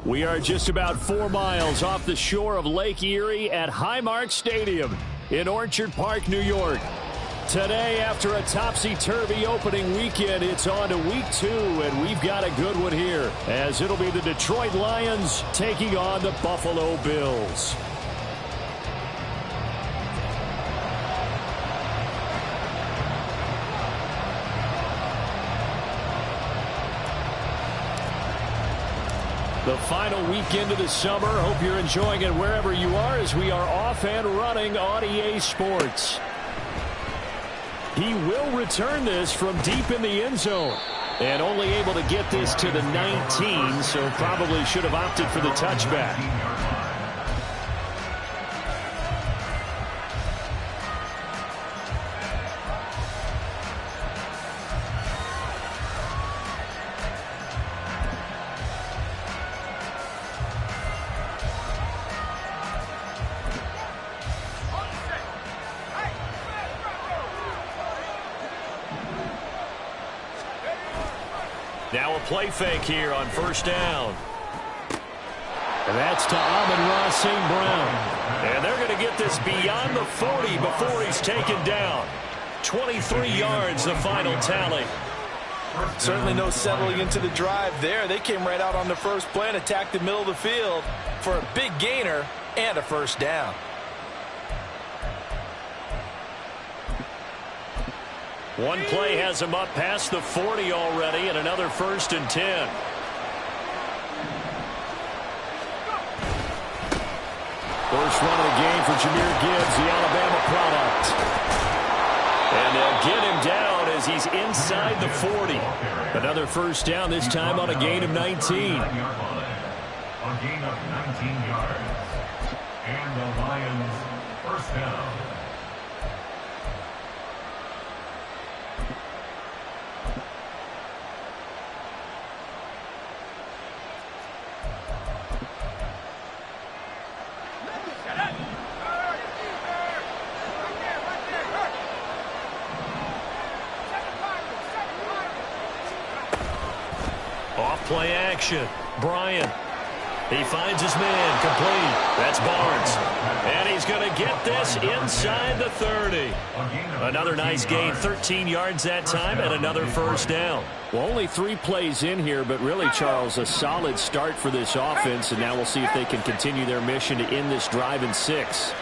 We are just about 4 miles off the shore of Lake Erie at Highmark Stadium in Orchard Park, New York. Today, after a topsy-turvy opening weekend, it's on to week 2, and we've got a good one here, as it'll be the Detroit Lions taking on the Buffalo Bills. The final weekend of the summer. Hope you're enjoying it wherever you are, as we are off and running on EA Sports. He will return this from deep in the end zone. And only able to get this to the 19, so probably should have opted for the touchback. Now a play fake here on first down. And that's to Amon-Ra St. Brown. And they're going to get this beyond the 40 before he's taken down. 23 yards, the final tally. Certainly no settling into the drive there. They came right out on the first play and attacked the middle of the field for a big gainer and a first down. One play has him up past the 40 already, and another 1st and 10. First run of the game for Jahmyr Gibbs, the Alabama product. And they'll get him down as he's inside the 40. Another first down, this time on a gain of 19. A gain of 19 yards. And the Lions first down. Play action. Bryant. He finds his man. Complete. That's Barnes. And he's going to get this inside the 30. Another nice gain. 13 yards that time and another first down. Well, only 3 plays in here, but really, Charles, a solid start for this offense. And now we'll see if they can continue their mission to end this drive in 6.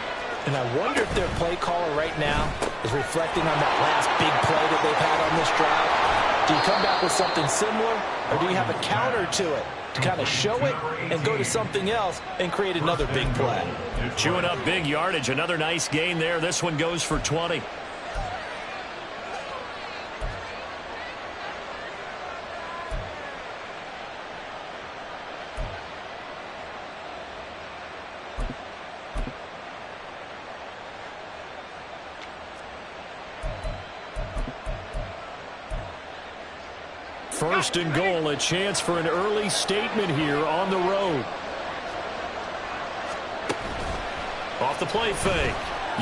And I wonder if their play caller right now is reflecting on that last big play that they've had on this drive. Do you come back with something similar, or do you have a counter to it to kind of show it and go to something else and create another big play? Chewing up big yardage. Another nice gain there. This one goes for 20. First and goal, a chance for an early statement here on the road. Off the play fake.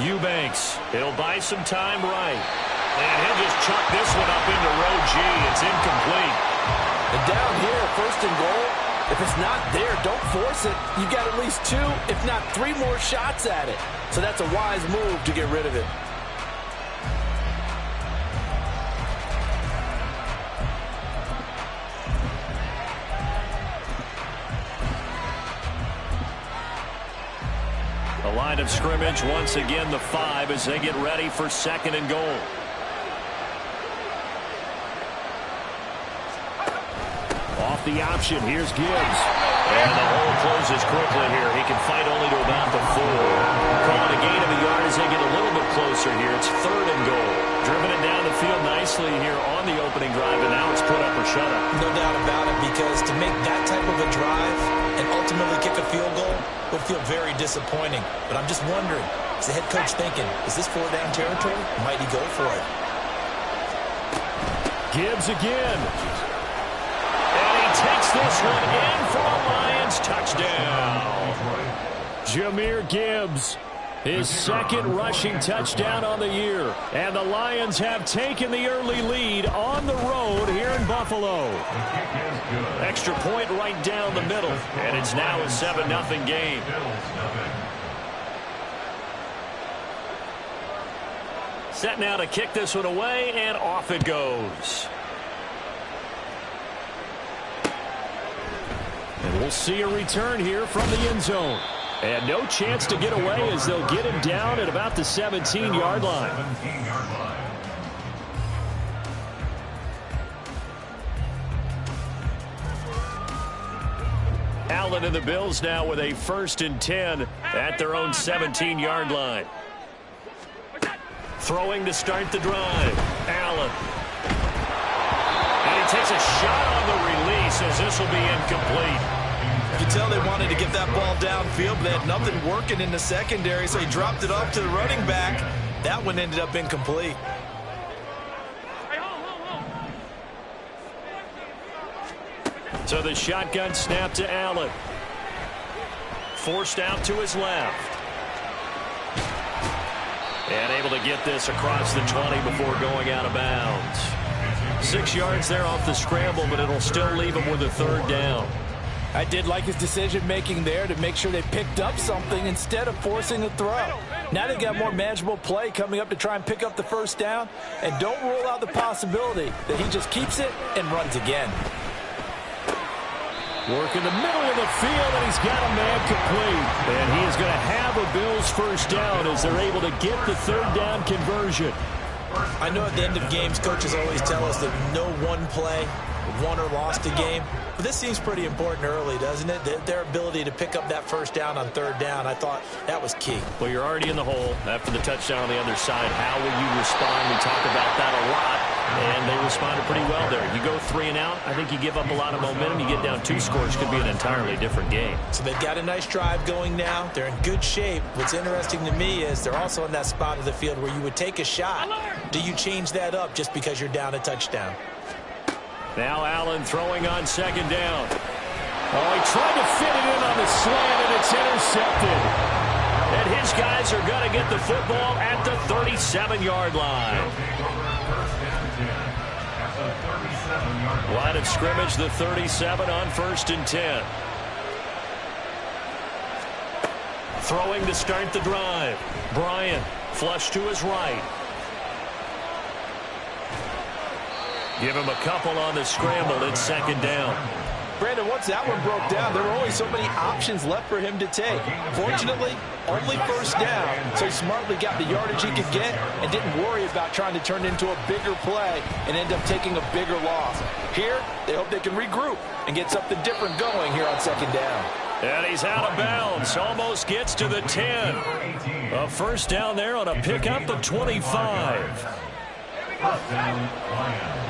Eubanks. He'll buy some time right. And he'll just chuck this one up into row G. It's incomplete. And down here, first and goal, if it's not there, don't force it. You've got at least 2, if not 3 more shots at it. So that's a wise move to get rid of it. The line of scrimmage, once again, the 5 as they get ready for 2nd and goal. Off the option, here's Gibbs. And the hole closes quickly here. He can fight only to about the 4. Calling a gain of a yard as they get a little bit closer here. It's 3rd and goal. Driven it down the field nicely here on the opening drive, and now it's put up or shut up. No doubt about it, because to make that type of a drive and ultimately kick a field goal would feel very disappointing. But I'm just wondering, is the head coach thinking, is this 4-down territory? Might he go for it? Gibbs again. And he takes this one in for a Lions touchdown. Jahmyr Gibbs. His second rushing touchdown on the year. And the Lions have taken the early lead on the road here in Buffalo. Extra point right down the middle. And it's now a 7-0 game. Set now to kick this one away, and off it goes. And we'll see a return here from the end zone. And no chance to get away as they'll get him down at about the 17-yard line. Allen and the Bills now with a 1st and 10 at their own 17-yard line. Throwing to start the drive. Allen. And he takes a shot on the release as this will be incomplete. You can tell they wanted to get that ball downfield, but they had nothing working in the secondary, so he dropped it off to the running back. That one ended up incomplete. So the shotgun snap to Allen. Forced out to his left. And able to get this across the 20 before going out of bounds. 6 yards there off the scramble, but it'll still leave him with a 3rd down. I did like his decision-making there to make sure they picked up something instead of forcing a throw. Now they've got more manageable play coming up to try and pick up the 1st down. And don't rule out the possibility that he just keeps it and runs again. Work in the middle of the field, and he's got a man complete. And he is going to have a Bills 1st down as they're able to get the 3rd down conversion. I know at the end of games, coaches always tell us that no one play won or lost a game. But this seems pretty important early, doesn't it? Their ability to pick up that 1st down on 3rd down, I thought that was key. Well, you're already in the hole after the touchdown on the other side. How will you respond? We talk about that a lot, and they responded pretty well there. You go 3 and out, I think you give up a lot of momentum. You get down 2 scores, could be an entirely different game. So they've got a nice drive going now. They're in good shape. What's interesting to me is they're also in that spot of the field where you would take a shot. Do you change that up just because you're down a touchdown? Now Allen throwing on 2nd down. Oh, he tried to fit it in on the slant, and it's intercepted. And his guys are going to get the football at the 37-yard line. Line of scrimmage, the 37 on 1st and 10. Throwing to start the drive. Bryant, flush to his right. Give him a couple on the scramble. It's 2nd down. Brandon, once that one broke down, there were only so many options left for him to take. Fortunately, only 1st down, so he smartly got the yardage he could get and didn't worry about trying to turn it into a bigger play and end up taking a bigger loss. Here, they hope they can regroup and get something different going here on 2nd down. And he's out of bounds. Almost gets to the 10. A 1st down there on a pickup of 25. 1st down, Lions.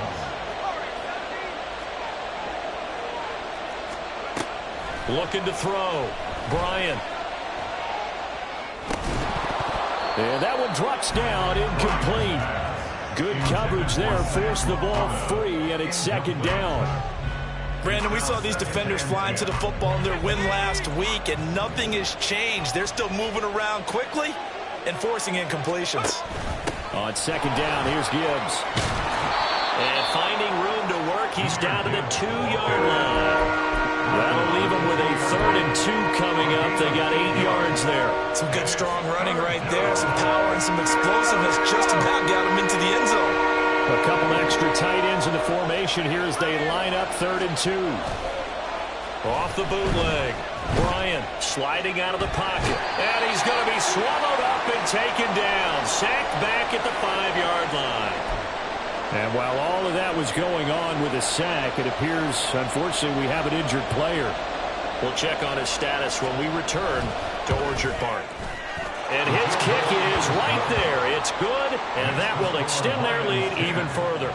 Looking to throw. Bryant. And that one drops down, incomplete. Good coverage there, forced the ball free, and it's 2nd down. Brandon, we saw these defenders flying to the football in their win last week, and nothing has changed. They're still moving around quickly and forcing incompletions. On 2nd down, here's Gibbs. And finding room to work, he's down to the 2-yard line. That'll leave them with a 3rd and 2 coming up. They got 8 yards there. Some good, strong running right there. Some power and some explosiveness just about got them into the end zone. A couple extra tight ends in the formation here as they line up 3rd and 2. Off the bootleg. Bryant sliding out of the pocket. And he's going to be swallowed up and taken down. Sacked back at the 5-yard line. And while all of that was going on with a sack, it appears, unfortunately, we have an injured player. We'll check on his status when we return to Orchard Park. And his kick is right there. It's good, and that will extend their lead even further.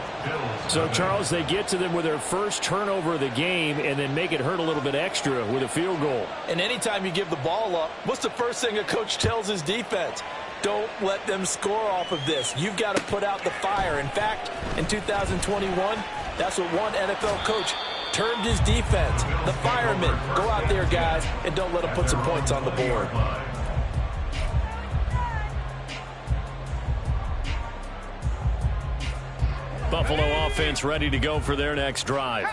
So, Charles, they get to them with their first turnover of the game and then make it hurt a little bit extra with a field goal. And anytime you give the ball up, what's the first thing a coach tells his defense? Don't let them score off of this. You've got to put out the fire. In fact, in 2021, that's what one NFL coach termed his defense. The firemen. Go out there, guys, and don't let them put some points on the board. Buffalo offense ready to go for their next drive.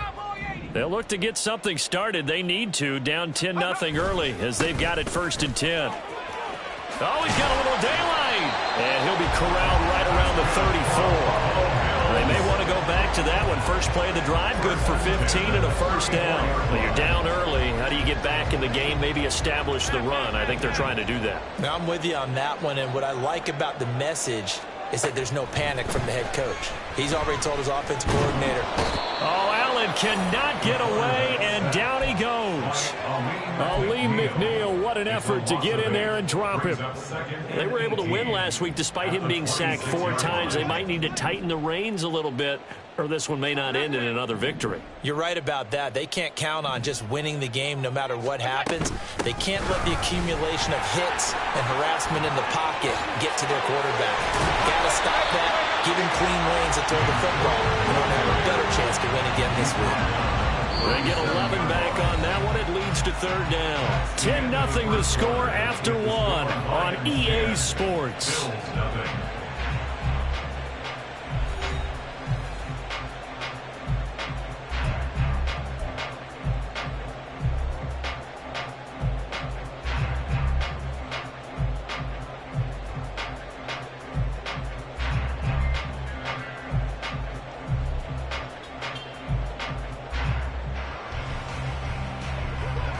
They'll look to get something started. They need to, down 10-0 early as they've got it 1st and 10. Oh, he's got a little daylight. And he'll be corralled right around the 34. They may want to go back to that one. First play of the drive, good for 15 and a first down. Well, you're down early. How do you get back in the game, maybe establish the run? I think they're trying to do that. Now, I'm with you on that one, and what I like about the message is that there's no panic from the head coach. He's already told his offensive coordinator. Oh, Allen cannot get away, and down he goes. Lee McNeil, what an effort to get in there and drop him. They were able to win last week despite him being sacked 4 times. They might need to tighten the reins a little bit, or this one may not end in another victory. You're right about that. They can't count on just winning the game no matter what happens. They can't let the accumulation of hits and harassment in the pocket get to their quarterback. Got to stop that. Give him clean lanes and throw the football. And they'll have a better chance to win again this week. They get 11 back on that one. It leads to 3rd down. 10-0 the score after 1 on EA Sports.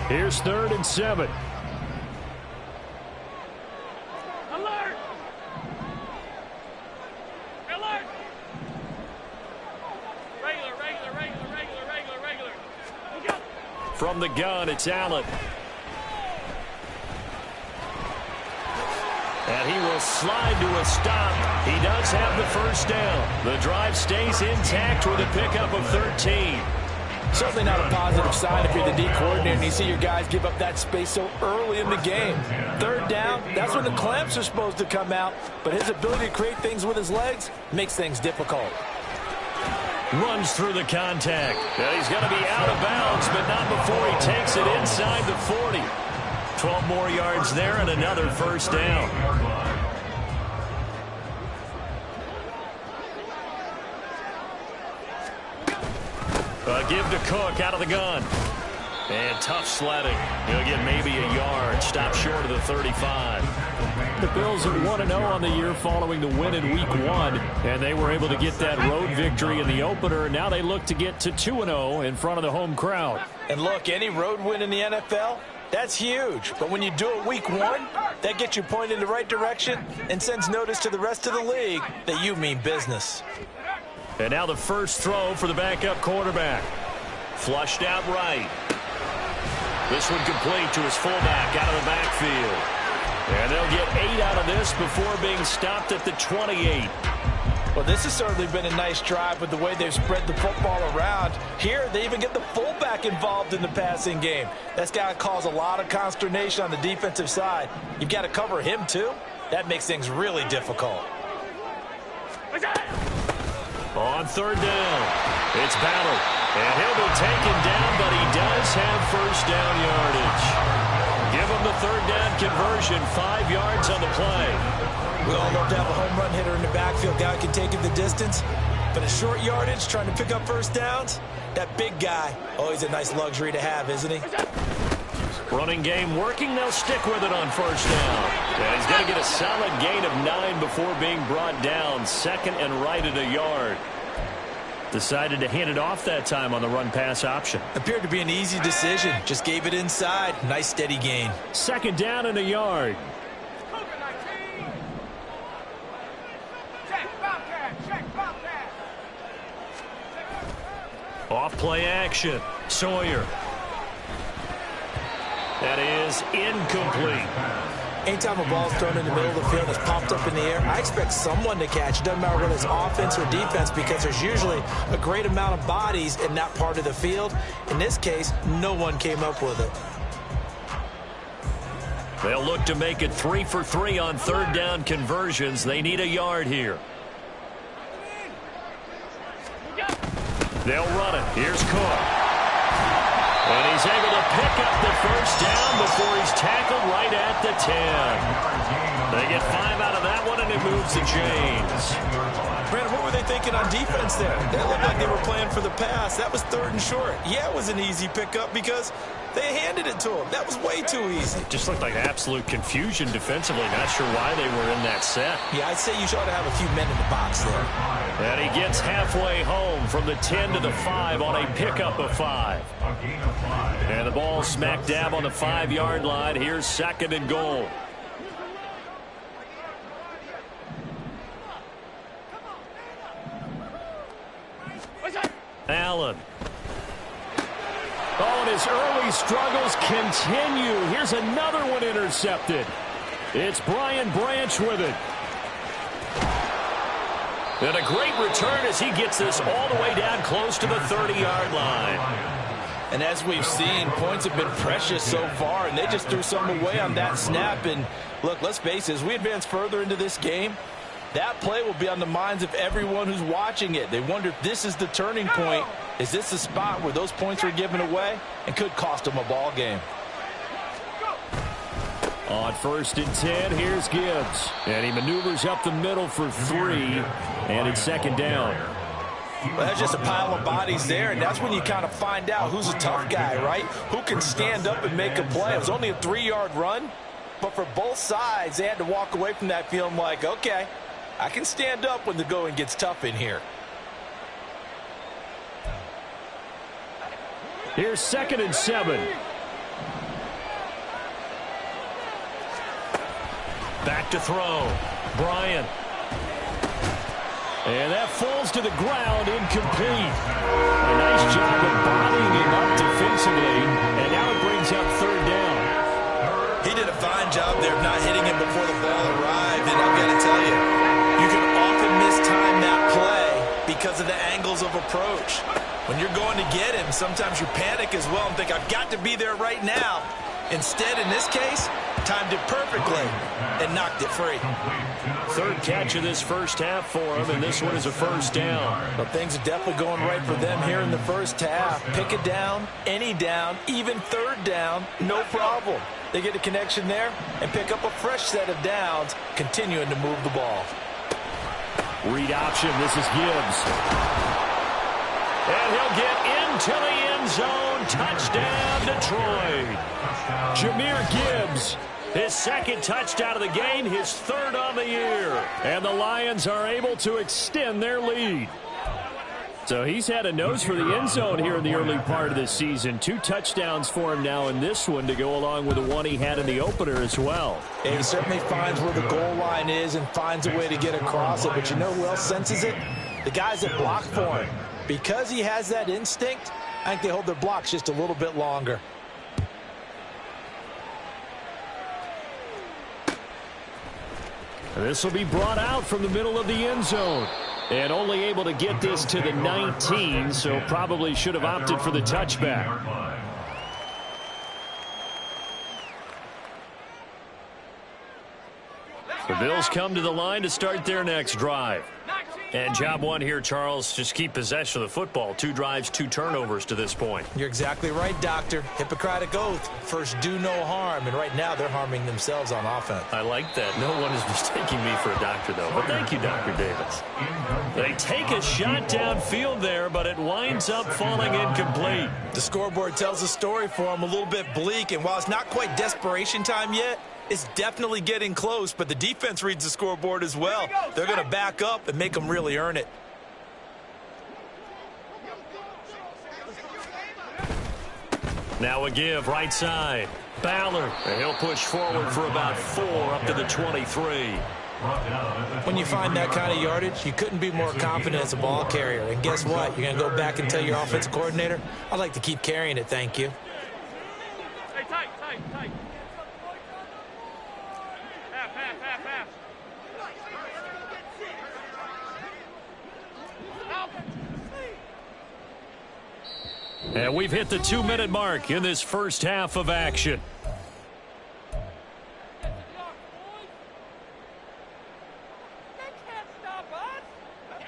Here's 3rd and 7. Alert! Alert! Regular. From the gun, it's Allen. And he will slide to a stop. He does have the first down. The drive stays intact with a pickup of 13. Certainly not a positive sign if you're the D coordinator and you see your guys give up that space so early in the game. 3rd down, that's when the clamps are supposed to come out, but his ability to create things with his legs makes things difficult. Runs through the contact. And he's going to be out of bounds, but not before he takes it inside the 40. 12 more yards there and another first down. Give to Cook out of the gun. And tough sledding. He'll get maybe a yard. Stop short of the 35. The Bills are 1-0 on the year following the win in Week 1. And they were able to get that road victory in the opener. Now they look to get to 2-0 in front of the home crowd. And look, any road win in the NFL, that's huge. But when you do it Week 1, that gets you pointed in the right direction and sends notice to the rest of the league that you mean business. And now the first throw for the backup quarterback. Flushed out right. This one complete to his fullback out of the backfield. And they'll get 8 out of this before being stopped at the 28. Well, this has certainly been a nice drive with the way they've spread the football around. Here, they even get the fullback involved in the passing game. That's got to cause a lot of consternation on the defensive side. You've got to cover him, too. That makes things really difficult. On 3rd down, it's Ballard. And he'll be taken down, but he does have first down yardage. Give him the 3rd down conversion, 5 yards on the play. We all love to have a home run hitter in the backfield. Guy can take it the distance. But a short yardage, trying to pick up first downs, that big guy, always a nice luxury to have, isn't he? Running game working. They'll stick with it on first down. And he's going to get a solid gain of 9 before being brought down. 2nd and right at a yard. Decided to hand it off that time on the run-pass option. Appeared to be an easy decision. Just gave it inside. Nice steady gain. 2nd down and a yard. Off play action. Sawyer. That is incomplete. Anytime a ball's thrown in the middle of the field that's popped up in the air, I expect someone to catch. It doesn't matter whether it's offense or defense because there's usually a great amount of bodies in that part of the field. In this case, no one came up with it. They'll look to make it 3 for 3 on 3rd down conversions. They need a yard here. They'll run it. Here's Cook. And he's able to pick up the first down before he's tackled right at the 10. They get 5 out of that one, and it moves the chains. Brandon, what were they thinking on defense there? They looked like they were playing for the pass. That was 3rd and short. Yeah, it was an easy pickup because they handed it to him. That was way too easy. Just looked like absolute confusion defensively. Not sure why they were in that set. Yeah, I'd say you should have a few men in the box there. And he gets halfway home from the 10 to the 5 on a pickup of 5. And the ball smack dab on the 5-yard line. Here's 2nd and goal. Allen. Oh, and his early struggles continue. Here's another one intercepted. It's Brian Branch with it. And a great return as he gets this all the way down close to the 30-yard line. And as we've seen, points have been precious so far, and they just threw some away on that snap. And look, let's face it, as we advance further into this game, that play will be on the minds of everyone who's watching it. They wonder if this is the turning point. Is this the spot where those points are given away and could cost them a ball game? On 1st and 10, here's Gibbs. And he maneuvers up the middle for 3, and it's 2nd down. Well, that's just a pile of bodies there, and that's when you kind of find out who's a tough guy, right? Who can stand up and make a play. It was only a 3-yard run, but for both sides, they had to walk away from that feeling like, okay, I can stand up when the going gets tough in here. Here's 2nd and 7. Back to throw. Bryant. And that falls to the ground, incomplete. A nice job of bodying him up defensively, and now it brings up 3rd down. He did a fine job there of not hitting him before the ball arrived, and I've got to tell you, you can often mistime that play because of the angles of approach. When you're going to get him, sometimes you panic as well and think, I've got to be there right now. Instead, in this case, timed it perfectly and knocked it free. 3rd catch of this first half for him, and this one is a 1st down. Well, things are definitely going right for them here in the first half. Pick it down, any down, even 3rd down, no problem. They get a connection there and pick up a fresh set of downs, continuing to move the ball. Read option, this is Gibbs. And he'll get into the end zone. Touchdown, Detroit. Jahmyr Gibbs, his 2nd touchdown of the game, his 3rd on the year. And the Lions are able to extend their lead. So he's had a nose for the end zone here in the early part of this season. 2 touchdowns for him now in this one to go along with the one he had in the opener as well. And he certainly finds where the goal line is and finds a way to get across it. But you know who else senses it? The guys that block for him. Because he has that instinct, I think they hold their blocks just a little bit longer. This will be brought out from the middle of the end zone. And only able to get this to the 19, so probably should have opted for the touchback. The Bills come to the line to start their next drive. And job one here, Charles, just keep possession of the football. 2 drives, 2 turnovers to this point. You're exactly right, Doctor. Hippocratic oath. First, do no harm. And right now, they're harming themselves on offense. I like that. No one is mistaking me for a doctor, though. But thank you, Dr. Davis. They take a shot downfield there, but it winds up falling incomplete. The scoreboard tells a story for them, a little bit bleak. And while it's not quite desperation time yet, it's definitely getting close, but the defense reads the scoreboard as well. They're going to back up and make them really earn it. Now a give, right side. Ballard, and he'll push forward for about 4 up to the 23. When you find that kind of yardage, you couldn't be more confident as a ball carrier. And guess what? You're going to go back and tell your offensive coordinator, I'd like to keep carrying it, thank you. Hey, tight, tight, tight. Half. And we've hit the 2-minute mark in this first half of action.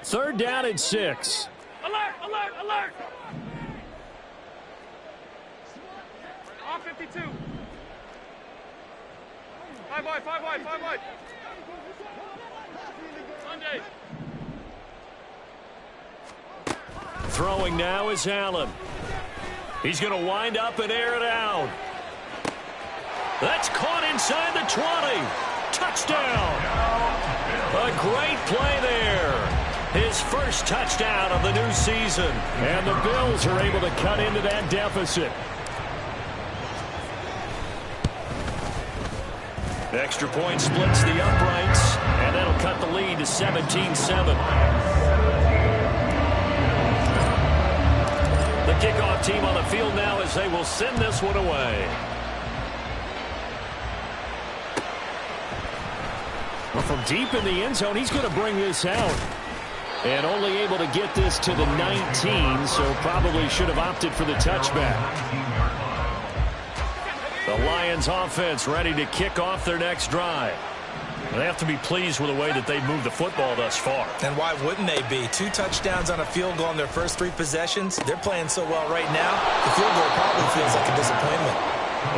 Third down and 6. Alert! Off 52. 5 wide. Sunday. Throwing now is Allen. He's going to wind up and air it out. That's caught inside the 20. Touchdown. A great play there. His first touchdown of the new season. And the Bills are able to cut into that deficit. Extra point splits the uprights, and that'll cut the lead to 17-7. The kickoff team on the field now as they will send this one away. Well, from deep in the end zone, he's going to bring this out. And only able to get this to the 19, so probably should have opted for the touchback. The Lions offense ready to kick off their next drive. They have to be pleased with the way that they've moved the football thus far. And why wouldn't they be? 2 touchdowns on a field goal in their first 3 possessions. They're playing so well right now, the field goal probably feels like a disappointment.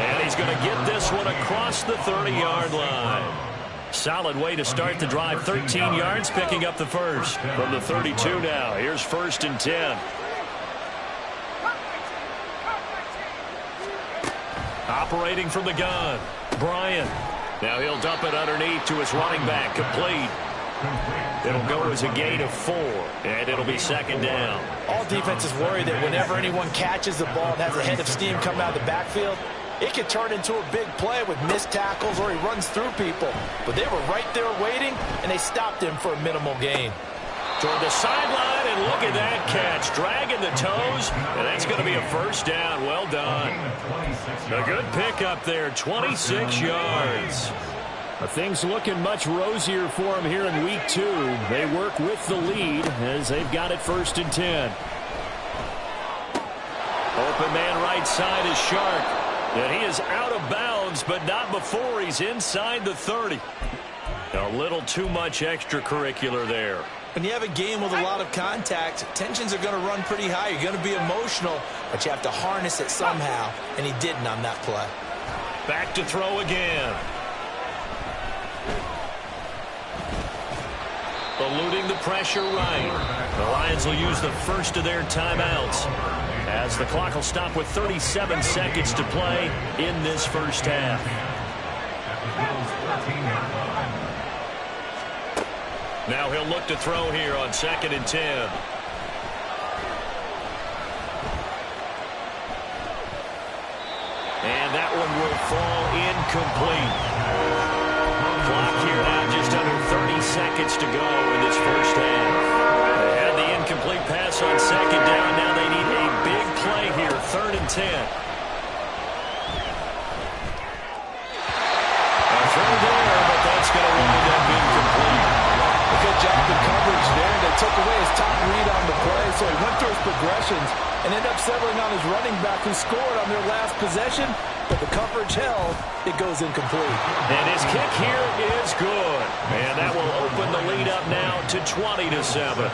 And he's going to get this one across the 30-yard line. Solid way to start the drive. 13 yards, picking up the first. From the 32 now, here's 1st and 10. Operating from the gun, Bryant. Now he'll dump it underneath to his running back, complete. It'll go as a gain of 4, and it'll be 2nd down. All defenses worry that whenever anyone catches the ball and has a head of steam coming out of the backfield, it could turn into a big play with missed tackles or he runs through people. But they were right there waiting, and they stopped him for a minimal gain. Toward the sideline, and look at that catch. Dragging the toes, and that's going to be a 1st down. Well done. A good pickup there, 26 yards. Things looking much rosier for him here in week 2. They work with the lead as they've got it 1st and 10. Open man right side is Shark. And he is out of bounds, but not before he's inside the 30. A little too much extracurricular there. When you have a game with a lot of contact, tensions are going to run pretty high. You're going to be emotional, but you have to harness it somehow, and he didn't on that play. Back to throw again. Eluding the pressure right. The Lions will use the first of their timeouts as the clock will stop with 37 seconds to play in this first half. Now he'll look to throw here on 2nd and 10. And that one will fall incomplete. Clock here now just under 30 seconds to go in this first half. They had the incomplete pass on 2nd down. Now they need a big play here, 3rd and 10. A throw there, but that's going to wind up incomplete. A good job in coverage there. They took away his top read on the play, so he went through his progressions and ended up settling on his running back who scored on their last possession, but the coverage held. It goes incomplete. And his kick here is good. And that will open the lead up now to 20-7.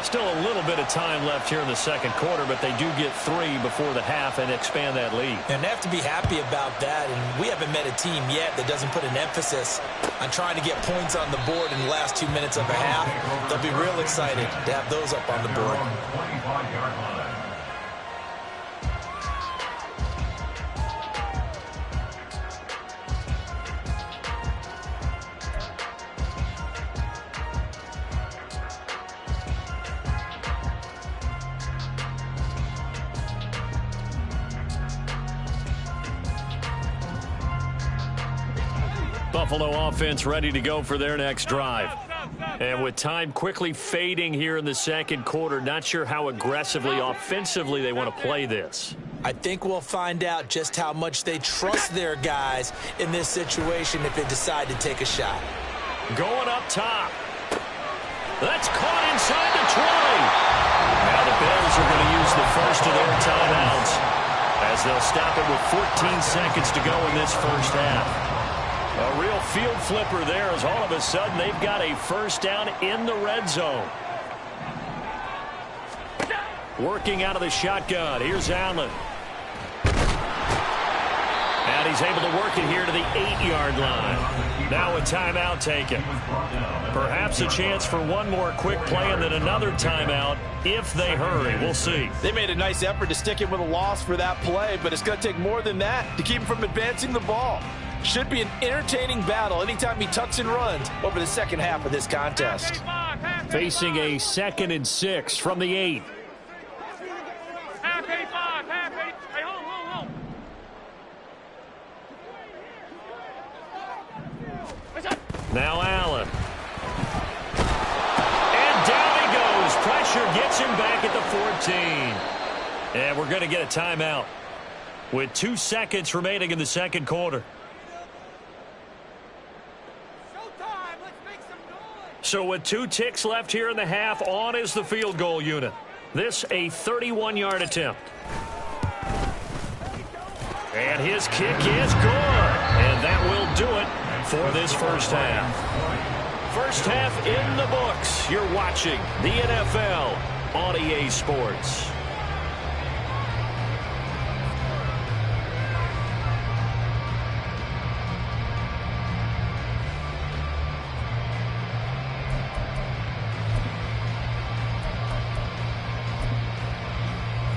Still a little bit of time left here in the second quarter, but they do get 3 before the half and expand that lead. And they have to be happy about that. And we haven't met a team yet that doesn't put an emphasis on trying to get points on the board in the last 2 minutes of a half. They'll be real excited to have those up on the board. Buffalo offense ready to go for their next drive. And with time quickly fading here in the second quarter, not sure how aggressively, offensively they want to play this. I think we'll find out just how much they trust their guys in this situation if they decide to take a shot. Going up top. That's caught inside the 20. Now the Bills are going to use the first of their timeouts as they'll stop it with 14 seconds to go in this first half. A real field flipper there as all of a sudden they've got a 1st down in the red zone. Working out of the shotgun. Here's Allen. And he's able to work it here to the 8-yard line. Now a timeout taken. Perhaps a chance for one more quick play and then another timeout if they hurry. We'll see. They made a nice effort to stick him with a loss for that play, but it's going to take more than that to keep him from advancing the ball. Should be an entertaining battle anytime he tucks and runs over the second half of this contest. Facing a 2nd and 6 from the 8. Half 8-5, half 8. Hey, hold. Now Allen. And down he goes. Pressure gets him back at the 14. And we're going to get a timeout with 2 seconds remaining in the second quarter. So with 2 ticks left here in the half, on is the field goal unit. This a 31-yard attempt. And his kick is good. And that will do it for this first half. First half in the books. You're watching the NFL on EA Sports.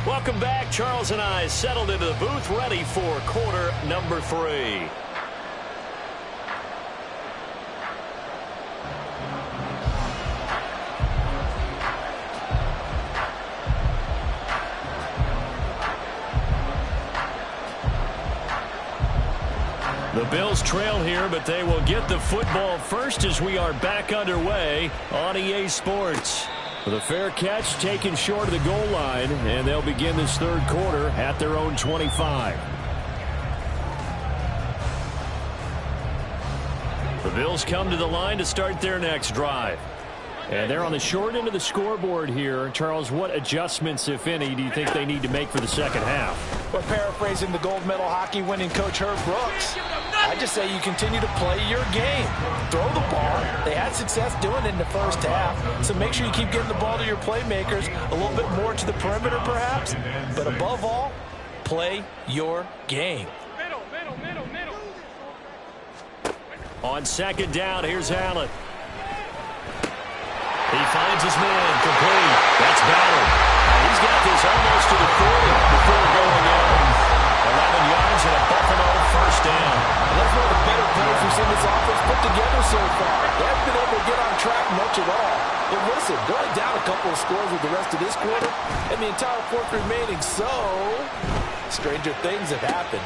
Welcome back. Charles and I settled into the booth, ready for quarter number 3. The Bills trail here, but they will get the football first as we are back underway on EA Sports. With a fair catch taken short of the goal line, and they'll begin this third quarter at their own 25. The Bills come to the line to start their next drive. And they're on the short end of the scoreboard here. Charles, what adjustments, if any, do you think they need to make for the second half? Well, paraphrasing the gold medal hockey winning coach Herb Brooks, I just say you continue to play your game. Throw the ball. They had success doing it in the first half, so make sure you keep getting the ball to your playmakers, a little bit more to the perimeter perhaps, but above all, play your game. Middle. On second down, here's Allen. He finds his man, complete. That's Ballard. He's got this almost to the 40 before going out. 11 yards and a Buffalo first down. And that's one of the better plays we've seen this offense put together so far. They haven't been able to get on track much at all. But listen, they're only down a couple of scores with the rest of this quarter, and the entire fourth remaining, so stranger things have happened.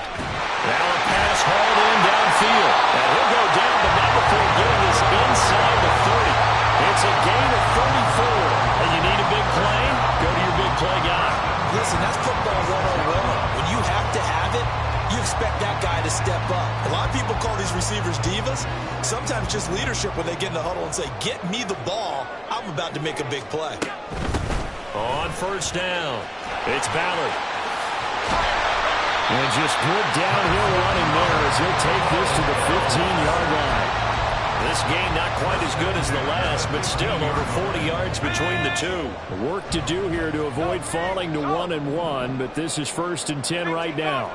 Now a pass hauled in downfield. And he'll go down, but not before getting this inside the 30. It's a gain of 34. And you need a big play? Go to your big play guy. Listen, that's football 101. When you have to have it, you expect that guy to step up. A lot of people call these receivers divas. Sometimes just leadership when they get in the huddle and say, get me the ball. I'm about to make a big play. On first down, it's Ballard. And just good downhill running there as he'll take this to the 15-yard line. This game not quite as good as the last, but still over 40 yards between the two. Work to do here to avoid falling to 1-1, but this is 1st and 10 right now.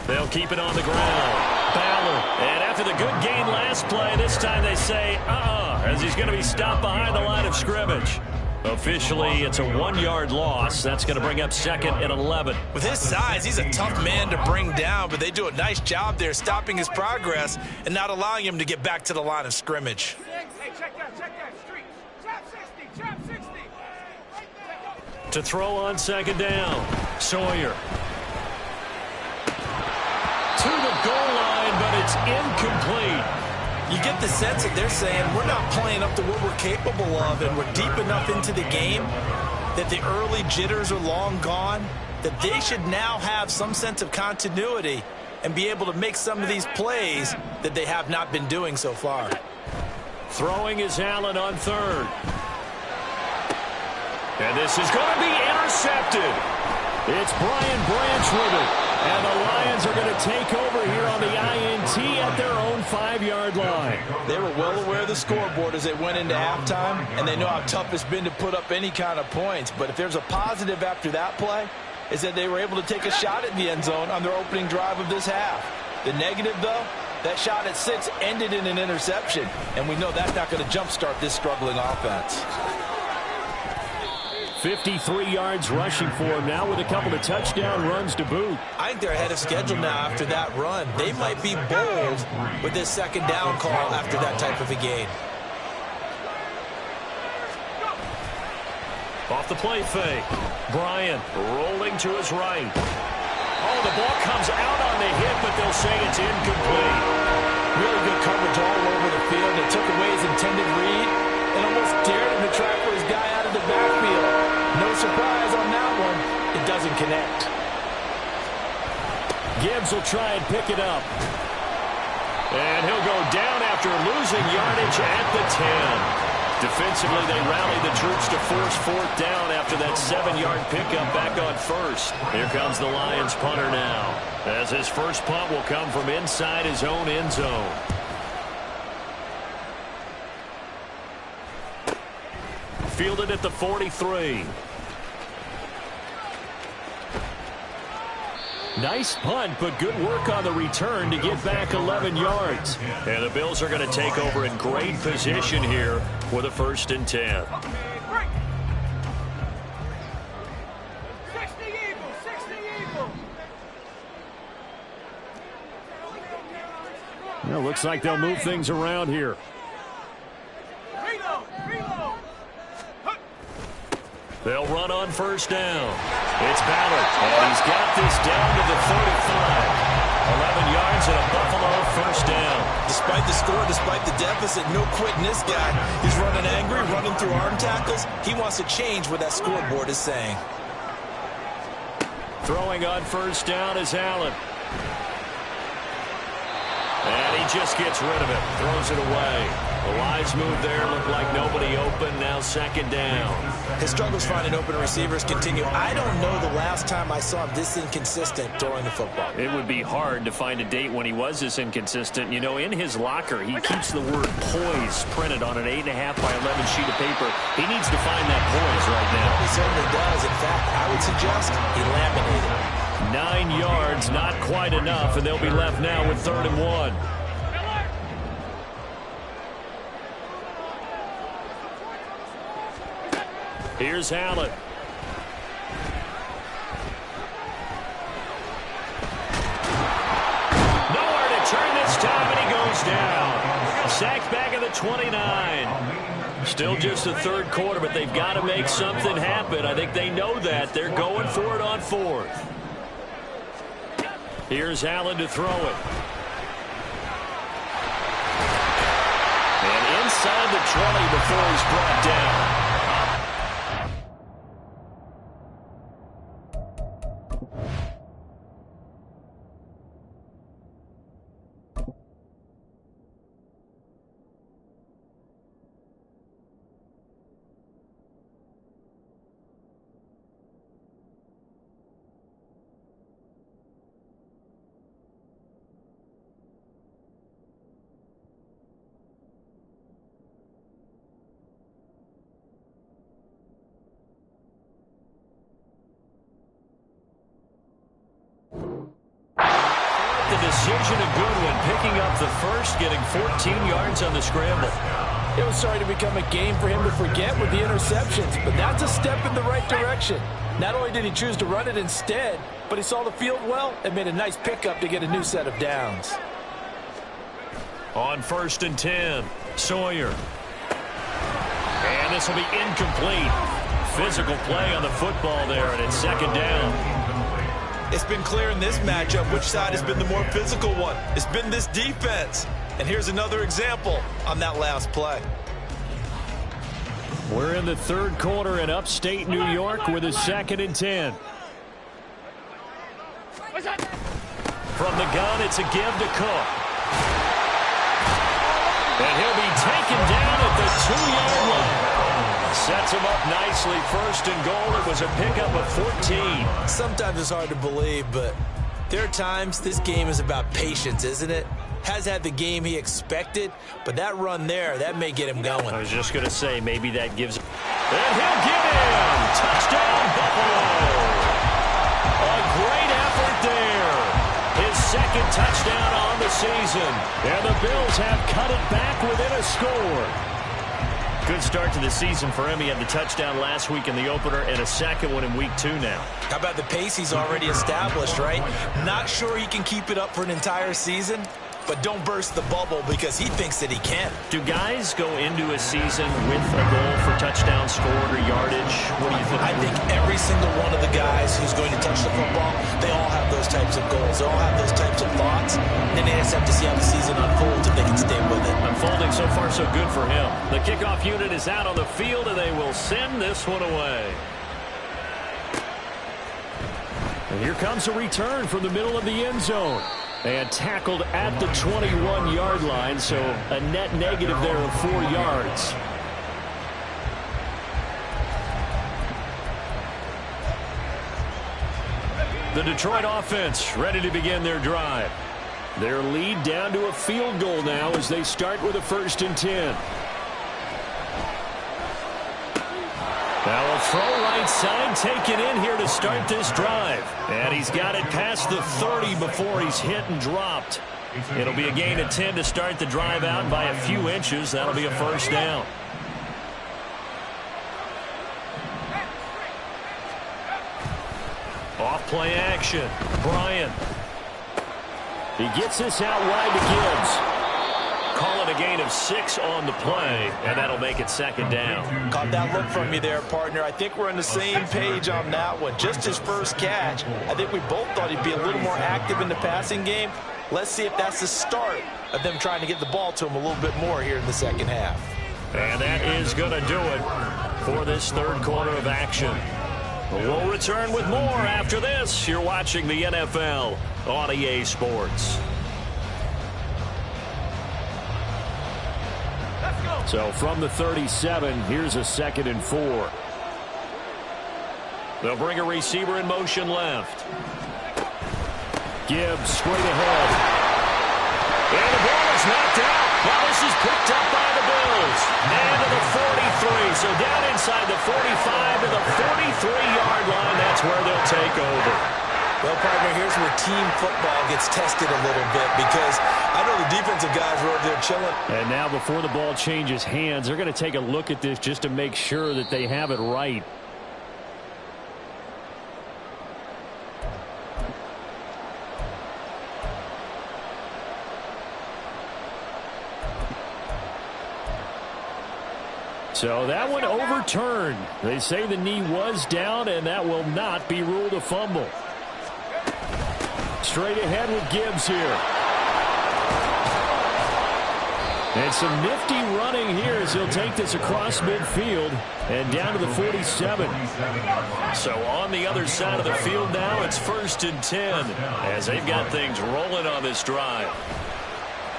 They'll keep it on the ground. Ballard. And after the good gain last play, this time they say, as he's going to be stopped behind the line of scrimmage. Officially, it's a 1-yard loss. That's going to bring up 2nd and 11. With his size, he's a tough man to bring down, but they do a nice job there stopping his progress and not allowing him to get back to the line of scrimmage. Hey, check that. Street. Trap 60. To throw on second down, Sawyer. To the goal line, but it's incomplete. You get the sense that they're saying we're not playing up to what we're capable of, and we're deep enough into the game that the early jitters are long gone, that they should now have some sense of continuity and be able to make some of these plays that they have not been doing so far. Throwing is Allen on third. And this is going to be intercepted. It's Brian Branch with it. And the Lions are going to take over here on the INT at their own 5-yard 40-yard line. They were well aware of the scoreboard as they went into halftime, and they know how tough it's been to put up any kind of points. But if there's a positive after that play, is that they were able to take a shot at the end zone on their opening drive of this half. The negative, though, that shot at 6 ended in an interception, and we know that's not going to jumpstart this struggling offense. 53 yards rushing for him now with a couple of touchdown runs to boot. I think they're ahead of schedule now after that run. They might be bold with this second down call after that type of a gain. Off the play fake. Bryant rolling to his right. Oh, the ball comes out on the hit, but they'll say it's incomplete. Really good coverage all over the field. It took away his intended read and almost dared him to try for his guy out of the backfield. No surprise on that one. It doesn't connect. Gibbs will try and pick it up. And he'll go down after losing yardage at the 10. Defensively, they rally the troops to force fourth down after that 7-yard pickup back on first. Here comes the Lions punter now, as his first punt will come from inside his own end zone. Fielded at the 43. Nice punt, but good work on the return to get back 11 yards. And the Bills are going to take over in great position here with a 1st and 10. 60 Eagles, 60 Eagles. Well, looks like they'll move things around here. Reload, reload. They'll run on 1st down. It's Ballard, and he's got this down to the 45. 11 yards and a Buffalo 1st down. Despite the score, despite the deficit, no quitting this guy. He's running angry, running through arm tackles. He wants to change what that scoreboard is saying. Throwing on 1st down is Allen. And he just gets rid of it, throws it away. The Lions move there, look like nobody open, now 2nd down. His struggles finding open receivers continue. I don't know the last time I saw him this inconsistent throwing the football. It would be hard to find a date when he was this inconsistent. You know, in his locker, he keeps the word poise printed on an 8.5 by 11 sheet of paper. He needs to find that poise right now. He certainly does. In fact, I would suggest he laminated. 9 yards, not quite enough, and they'll be left now with 3rd and 1. Here's Allen. Nowhere to turn this time, and he goes down. Sacked back at the 29. Still just the 3rd quarter, but they've got to make something happen. I think they know that. They're going for it on 4th. Here's Allen to throw it. And inside the 20 before he's brought down. Decision a good one, picking up the first, getting 14 yards on the scramble. It was starting to become a game for him to forget with the interceptions, but that's a step in the right direction. Not only did he choose to run it instead, but he saw the field well and made a nice pickup to get a new set of downs. On 1st and 10, Sawyer. And this will be incomplete. Physical play on the football there, and it's 2nd down. It's been clear in this matchup which side has been the more physical one. It's been this defense. And here's another example on that last play. We're in the 3rd quarter in upstate New York with a 2nd and 10. From the gun, it's a give to Cook. And he'll be taken down at the 2-yard line. Sets him up nicely. 1st and goal. It was a pickup of 14. Sometimes it's hard to believe, but there are times this game is about patience, isn't it? has had the game he expected, but that run there, that may get him going. I was just going to say, maybe that gives... And he'll get him! Touchdown, Buffalo! A great effort there. His second touchdown on the season. And the Bills have cut it back within a score. Good start to the season for him. He had the touchdown last week in the opener and a second one in week 2 now. How about the pace he's already established, right? Not sure he can keep it up for an entire season, but don't burst the bubble because he thinks that he can. Do guys go into a season with a goal for touchdown scored or yardage? What do you think? I think every single one of the guys who's going to touch the football, they all have those types of goals. They all have those types of thoughts. And then they just have to see how the season unfolds if they can stay with it. Unfolding so far so good for him. The kickoff unit is out on the field, and they will send this one away. And here comes a return from the middle of the end zone. And tackled at the 21-yard line, so a net negative there of 4 yards. The Detroit offense ready to begin their drive. Their lead down to a field goal now as they start with a 1st and 10. Now a throw right side taken in here to start this drive. And he's got it past the 30 before he's hit and dropped. It'll be a gain of 10 to start the drive out by a few inches. That'll be a 1st down. Off play action. Bryant. He gets this out wide to Gibbs. Call it a gain of 6 on the play, and that'll make it 2nd down. Caught that look from you there, partner. I think we're on the same page on that one. Just his first catch. I think we both thought he'd be a little more active in the passing game. Let's see if that's the start of them trying to get the ball to him a little bit more here in the second half. And that is going to do it for this 3rd quarter of action. We'll return with more after this. You're watching the NFL on EA Sports. So from the 37, here's a 2nd and 4. They'll bring a receiver in motion left. Gibbs straight ahead. And the ball is knocked out. Now this is picked up by the Bills. And to the 43. So down inside the 45 to the 43-yard line. That's where they'll take over. Well, partner, here's where team football gets tested a little bit because I know the defensive guys were over there chilling. And now before the ball changes hands, they're going to take a look at this just to make sure that they have it right. So that one overturned. They say the knee was down, and that will not be ruled a fumble. Straight ahead with Gibbs here. And some nifty running here as he'll take this across midfield and down to the 47. So on the other side of the field now, it's 1st and 10 as they've got things rolling on this drive.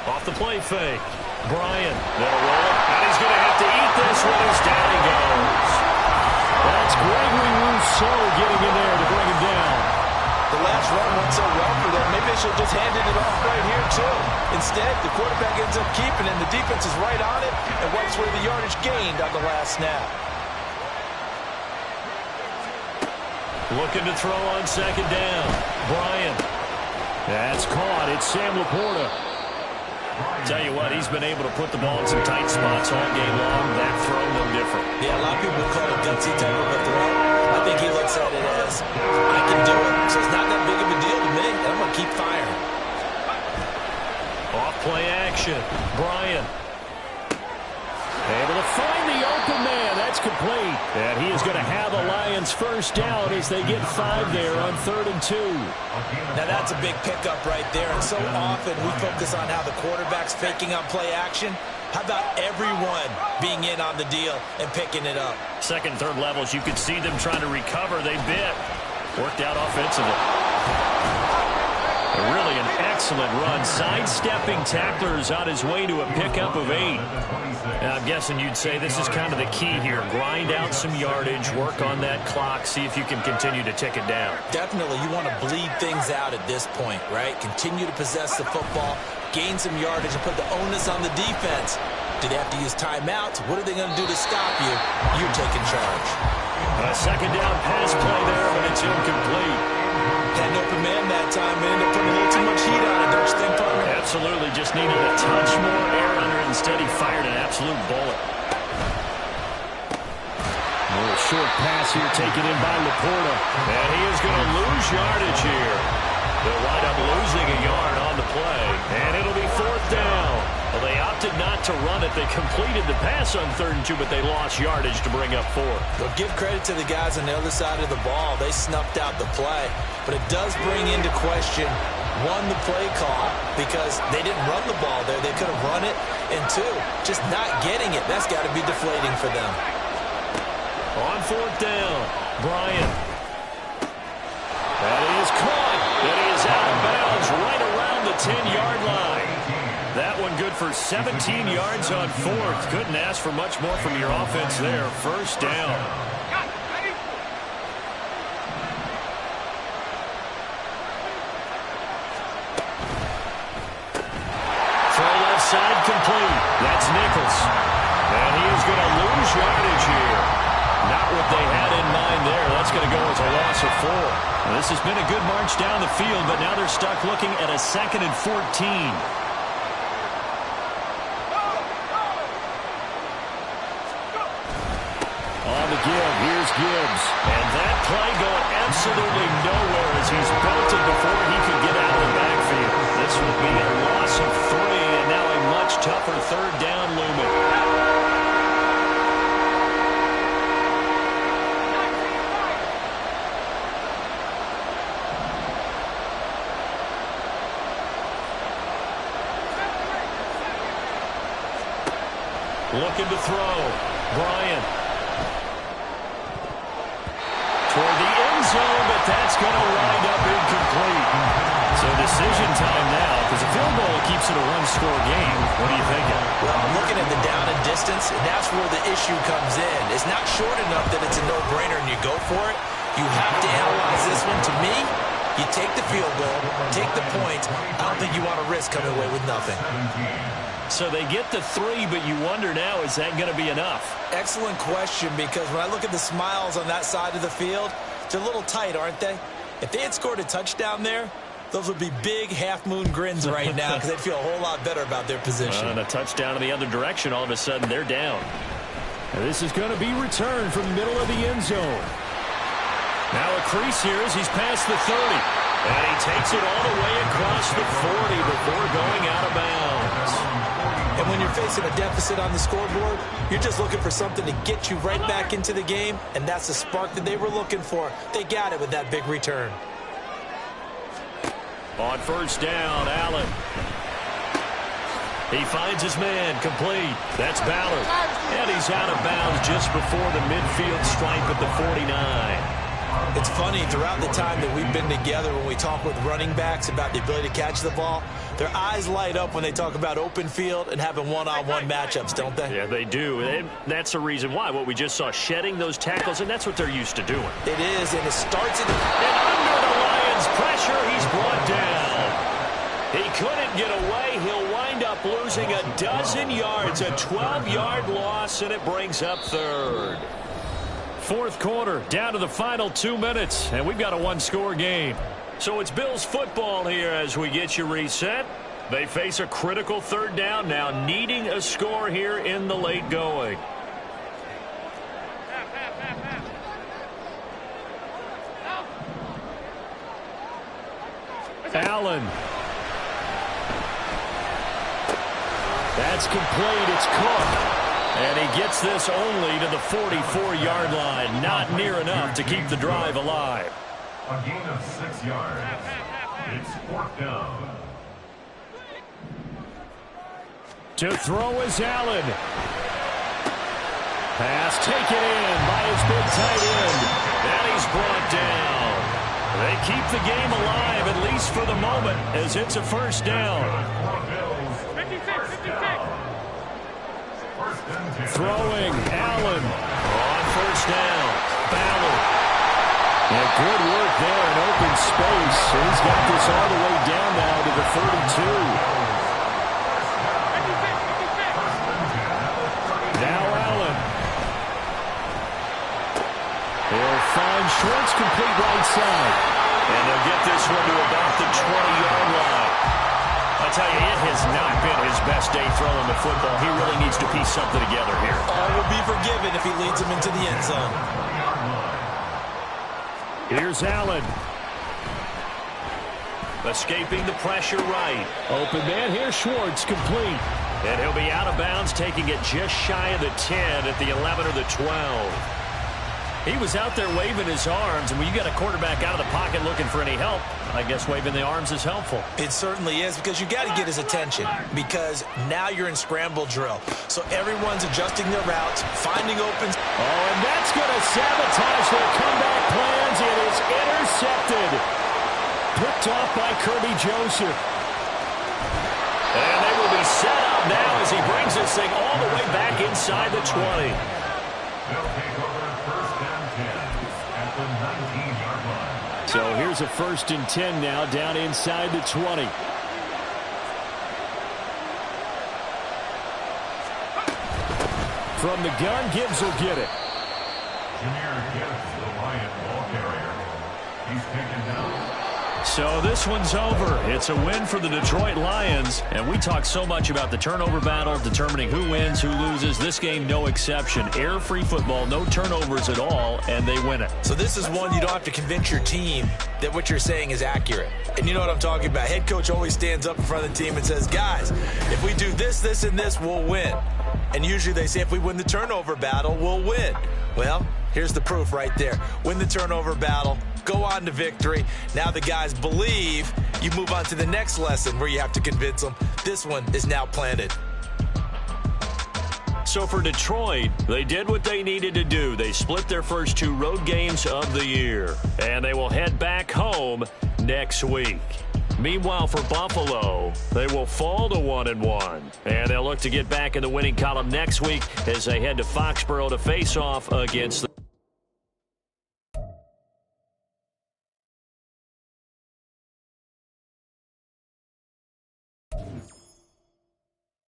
Off the play fake. Bryant, that'll roll it, and he's going to have to eat this one as down he goes. That's Gregory Rousseau getting in there to bring him down. The last run went so well for them. Maybe they should have just handed it off right here, too. Instead, the quarterback ends up keeping it, and the defense is right on it and wipes away the yardage gained on the last snap. Looking to throw on 2nd down. Bryant. That's caught. It's Sam Laporta. Tell you what, he's been able to put the ball in some tight spots all game long. That throw, no different. Yeah, a lot of people call it gutsy type of a throw. I think he looks at it as, I can do it. So it's not that big of a deal to me. I'm going to keep firing. Off play action. Bryant. Able to find the open man. That's complete. And he is going to have the Lions 1st down as they get 5 there on 3rd and 2. Now that's a big pickup right there. And so often we focus on how the quarterback's faking on play action. How about everyone being in on the deal and picking it up? 2nd, 3rd levels, you could see them trying to recover. They bit. Worked out offensively. Really an excellent run, sidestepping tacklers on his way to a pickup of 8. And I'm guessing you'd say this is kind of the key here. Grind out some yardage, work on that clock, see if you can continue to tick it down. Definitely, you want to bleed things out at this point, right? Continue to possess the football, gain some yardage, and put the onus on the defense. Do they have to use timeouts? What are they going to do to stop you? You're taking charge. A second down pass play there, but it's incomplete. Had an open man that time, and ended up putting a little too much heat on it, don't you think, partner? Absolutely, just needed a touch more air under it. Instead, he fired an absolute bullet. A little short pass here taken in by Laporta. And he is going to lose yardage here. They'll wind up losing a yard on the play, and it'll be 4th down. Well, they opted not to run it. They completed the pass on 3rd and 2, but they lost yardage to bring up 4. Well, give credit to the guys on the other side of the ball. They snuffed out the play. But it does bring into question, 1, the play call, because they didn't run the ball there. They could have run it. And 2, just not getting it. That's got to be deflating for them. On 4th down, Bryant. That is caught. That is out of bounds right around the 10-yard line. That one good for 17 yards on 4th. Couldn't ask for much more from your offense there. 1st down. Throw left side complete. That's Nichols. And he is going to lose yardage here. Not what they had in mind there. That's going to go as a loss of 4. Now, this has been a good march down the field, but now they're stuck looking at a 2nd and 14. On the give, here's Gibbs. And that play going absolutely nowhere as he's belted before he could get out of the backfield. This will be a loss of 3, and now a much tougher 3rd down looming. Looking to throw. Bryant. Toward the end zone, but that's going to wind up incomplete. So decision time now, because a field goal keeps it a 1-score game. What are you thinking? Well, I'm looking at the down and distance, and that's where the issue comes in. It's not short enough that it's a no-brainer and you go for it. You have to analyze this one. To me, you take the field goal, take the points. I don't think you want to risk coming away with nothing. So they get the 3, but you wonder now, is that going to be enough? Excellent question, because when I look at the smiles on that side of the field, they're a little tight, aren't they? If they had scored a touchdown there, those would be big half-moon grins right now because they'd feel a whole lot better about their position. And a touchdown in the other direction, all of a sudden they're down. And this is going to be returned from the middle of the end zone. Now a crease here as he's past the 30. And he takes it all the way across the 40 before going out of bounds. And when you're facing a deficit on the scoreboard, you're just looking for something to get you right back into the game, and that's the spark that they were looking for. They got it with that big return. On 1st down, Allen. He finds his man, complete. That's Ballard. And he's out of bounds just before the midfield stripe at the 49. It's funny, throughout the time that we've been together, when we talk with running backs about the ability to catch the ball, their eyes light up when they talk about open field and having one-on-one matchups, don't they? Yeah, they do. And that's the reason why. What we just saw, shedding those tackles, and that's what they're used to doing. It is, and it starts in the... And under the Lions' pressure, he's brought down. He couldn't get away. He'll wind up losing a dozen yards, a 12-yard loss, and it brings up 3rd. 4th quarter, down to the final 2 minutes, and we've got a 1-score game. So it's Bills football here as we get you reset. They face a critical 3rd down now, needing a score here in the late going. Allen. That's complete. It's Cook. And he gets this only to the 44-yard line. Not near enough to keep the drive alive. A gain of 6 yards. It's 4th down. To throw is Allen. Pass taken in by his big tight end. And he's brought down. They keep the game alive, at least for the moment, as it's a first down. 56, 56. Throwing, Allen on first down. Ballard. And good work there in open space. And he's got this all the way down now to the 32. Now Allen. He'll find Schwartz complete right side. And they'll get this one to about the 20-yard line. I tell you, it has not been his best day throwing the football. He really needs to piece something together here. All will be forgiven if he leads him into the end zone. Here's Allen. Escaping the pressure right. Open man, here's Schwartz, complete. And he'll be out of bounds, taking it just shy of the 10 at the 11 or the 12. He was out there waving his arms, and when you got a quarterback out of the pocket looking for any help, I guess waving the arms is helpful. It certainly is, because you got to get his attention, because now you're in scramble drill. So everyone's adjusting their routes, finding open. Oh, and that's going to sabotage their comeback plans. It is intercepted. Picked off by Kirby Joseph. And they will be set up now as he brings this thing all the way back inside the 20. They'll take over first and 10 at the 19-yard line. So here's a 1st and 10 now, down inside the 20. From the gun, Gibbs will get it. Jahmyr Gibbs, the Lion ball carrier. He's taken down. So this one's over. It's a win for the Detroit Lions. And we talk so much about the turnover battle, determining who wins, who loses. This game, no exception. Error-free football, no turnovers at all, and they win it. So this is one you don't have to convince your team that what you're saying is accurate. And you know what I'm talking about. Head coach always stands up in front of the team and says, guys, if we do this, this, and this, we'll win. And usually they say if we win the turnover battle, we'll win. Well, here's the proof right there. Win the turnover battle. Go on to victory. Now the guys believe. You move on to the next lesson where you have to convince them. This one is now planted. So for Detroit, they did what they needed to do. They split their first 2 road games of the year. And they will head back home next week. Meanwhile, for Buffalo, they will fall to 1-1. And they'll look to get back in the winning column next week as they head to Foxborough to face off against the